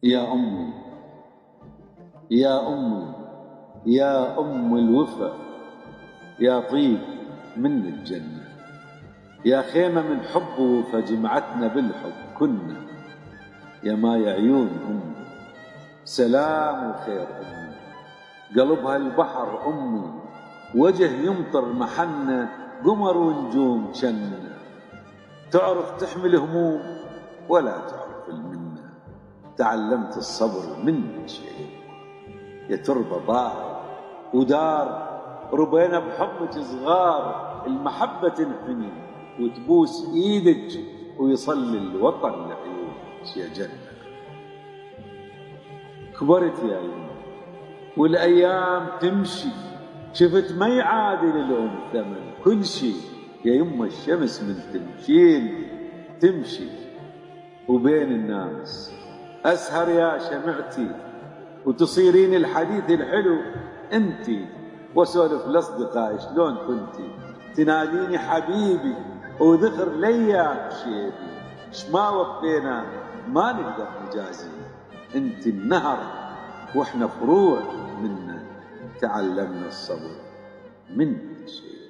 يا أمي يا أمي يا أم الوفا، يا طيب من الجنة، يا خيمة من حب وفا جمعتنا بالحب كنا، يا ماي عيون أمي سلام وخير أمي، قلبها البحر أمي، وجه يمطر محنة قمر ونجوم جنة، تعرف تحمل هموم ولا تعرف المنة، تعلمت الصبر منك شيء، يا تربة ضاع ودار ربينا بحبك صغار، المحبة تنحني وتبوس ايدك ويصلي الوطن لعيونك يا جنة. كبرت يا يمه والايام تمشي، شفت ما يعادل الام ثمن كل شي، يا يمه الشمس من تمشين تمشي وبين الناس اسهر يا شمعتي، وتصيرين الحديث الحلو انتي، واسولف لاصدقائي شلون كنتي، تناديني حبيبي وذخر لياك شيبي، اش ما وفينا ما نقدر نجازي، انت النهر واحنا فروع منه، تعلمنا الصبر من شيء.